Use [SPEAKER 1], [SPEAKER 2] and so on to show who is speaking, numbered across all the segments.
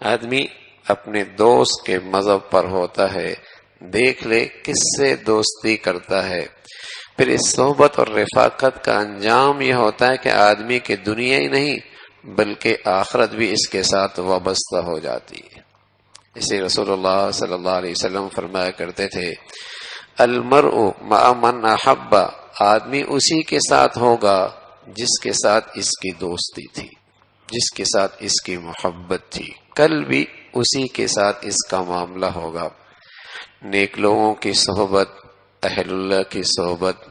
[SPEAKER 1] آدمی اپنے دوست کے مذہب پر ہوتا ہے، دیکھ لے کس سے دوستی کرتا ہے۔ پھر اس صحبت اور رفاقت کا انجام یہ ہوتا ہے کہ آدمی کی دنیا ہی نہیں بلکہ آخرت بھی اس کے ساتھ وابستہ ہو جاتی ہے۔ اسے رسول اللہ صلی اللہ علیہ وسلم فرمایا کرتے تھے، المرء مع من احب، آدمی اسی کے ساتھ ہوگا جس کے ساتھ اس کی دوستی تھی، جس کے ساتھ اس کی محبت تھی، کل بھی اسی کے ساتھ اس کا معاملہ ہوگا۔ نیک لوگوں کی صحبت، اہل اللہ کی صحبت،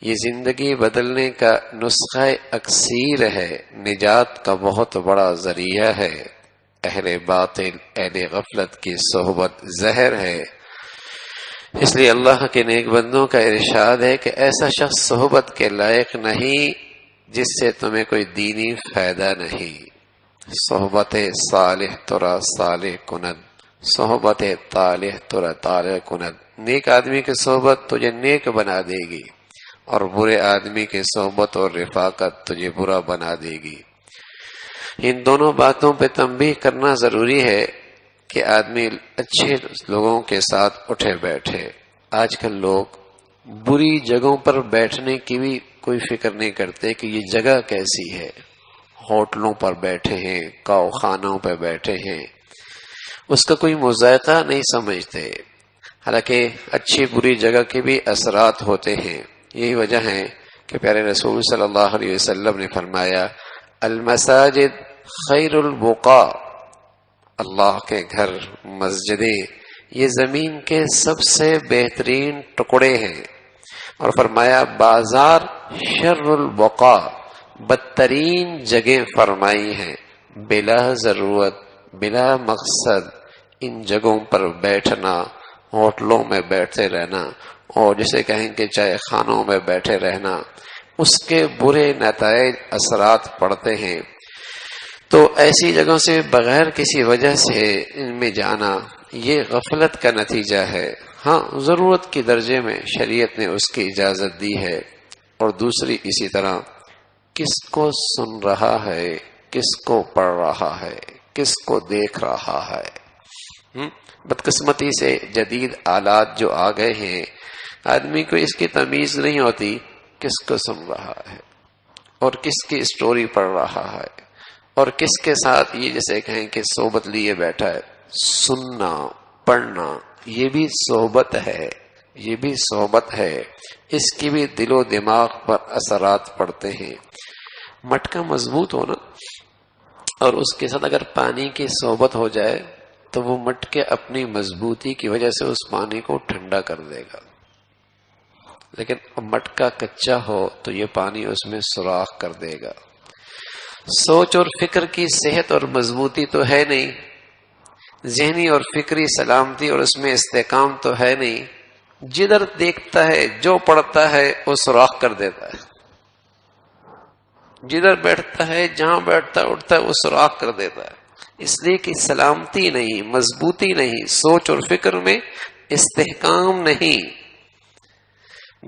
[SPEAKER 1] یہ زندگی بدلنے کا نسخہ اکسیر ہے، نجات کا بہت بڑا ذریعہ ہے۔ اہل باطل، اہل غفلت کی صحبت زہر ہے۔ اس لیے اللہ کے نیک بندوں کا ارشاد ہے کہ ایسا شخص صحبت کے لائق نہیں جس سے تمہیں کوئی دینی فائدہ نہیں۔ صحبت صالح ترا صالح کند، صحبت طالح ترا طالح کند۔ نیک آدمی کی صحبت تجھے نیک بنا دے گی اور برے آدمی کی صحبت اور رفاقت تجھے برا بنا دے گی۔ ان دونوں باتوں پہ تنبیہ کرنا ضروری ہے کہ آدمی اچھے لوگوں کے ساتھ اٹھے بیٹھے۔ آج کل لوگ بری جگہوں پر بیٹھنے کی بھی کوئی فکر نہیں کرتے کہ یہ جگہ کیسی ہے، ہوٹلوں پر بیٹھے ہیں، کاؤ خانوں پہ بیٹھے ہیں، اس کا کوئی مذائقہ نہیں سمجھتے۔ حالانکہ اچھی بری جگہ کے بھی اثرات ہوتے ہیں۔ یہی وجہ ہے کہ پیارے رسول صلی اللہ علیہ وسلم نے فرمایا، المساجد خیر البقاء، اللہ کے گھر، مسجدیں یہ زمین کے سب سے بہترین ٹکڑے ہیں، اور فرمایا بازار شر البقاء، بدترین جگہ فرمائی ہیں۔ بلا ضرورت، بلا مقصد ان جگہوں پر بیٹھنا، ہوٹلوں میں بیٹھتے رہنا اور جسے کہیں کہ چائے خانوں میں بیٹھے رہنا، اس کے برے نتائج اثرات پڑتے ہیں۔ تو ایسی جگہوں سے بغیر کسی وجہ سے ان میں جانا یہ غفلت کا نتیجہ ہے۔ ہاں، ضرورت کی درجے میں شریعت نے اس کی اجازت دی ہے۔ اور دوسری اسی طرح کس کو سن رہا ہے، کس کو پڑھ رہا ہے، کس کو دیکھ رہا ہے۔ بدقسمتی سے جدید آلات جو آ گئے ہیں، آدمی کو اس کی تمیز نہیں ہوتی کس کو سن رہا ہے اور کس کی اسٹوری پڑھ رہا ہے اور کس کے ساتھ یہ جیسے کہیں کہ صحبت لیے بیٹھا ہے۔ سننا، پڑھنا یہ بھی صحبت ہے، یہ بھی صحبت ہے، اس کی بھی دل و دماغ پر اثرات پڑتے ہیں۔ مٹکا مضبوط ہونا اور اس کے ساتھ اگر پانی کی صحبت ہو جائے تو وہ مٹکے اپنی مضبوطی کی وجہ سے اس پانی کو ٹھنڈا کر دے گا، لیکن مٹکا کچا ہو تو یہ پانی اس میں سوراخ کر دے گا۔ سوچ اور فکر کی صحت اور مضبوطی تو ہے نہیں، ذہنی اور فکری سلامتی اور اس میں استحکام تو ہے نہیں، جدھر دیکھتا ہے جو پڑھتا ہے وہ سوراخ کر دیتا ہے، جدھر بیٹھتا ہے جہاں بیٹھتا اٹھتا ہے وہ سوراخ کر دیتا ہے۔ اس لیے کہ سلامتی نہیں، مضبوطی نہیں، سوچ اور فکر میں استحکام نہیں،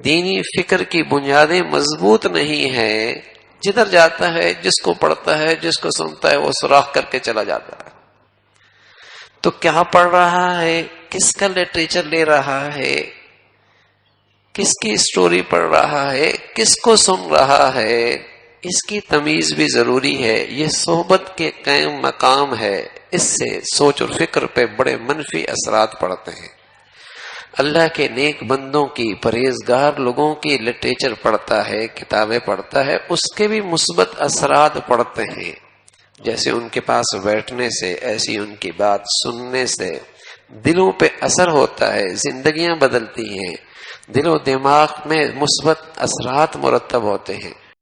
[SPEAKER 1] دینی فکر کی بنیادیں مضبوط نہیں ہیں۔ جدھر جاتا ہے، جس کو پڑھتا ہے، جس کو سنتا ہے وہ سوراخ کر کے چلا جاتا ہے۔ تو کیا پڑھ رہا ہے، کس کا لٹریچر لے رہا ہے، کس کی اسٹوری پڑھ رہا ہے، کس کو سن رہا ہے، اس کی تمیز بھی ضروری ہے۔ یہ صحبت کے قائم مقام ہے، اس سے سوچ اور فکر پہ بڑے منفی اثرات پڑتے ہیں۔ اللہ کے نیک بندوں کی، پرہیزگار لوگوں کی لٹریچر پڑھتا ہے، کتابیں پڑھتا ہے، اس کے بھی مثبت اثرات پڑتے ہیں۔ جیسے ان کے پاس بیٹھنے سے، ایسی ان کی بات سننے سے دلوں پہ اثر ہوتا ہے، زندگیاں بدلتی ہیں، دل و دماغ میں مثبت اثرات مرتب ہوتے ہیں۔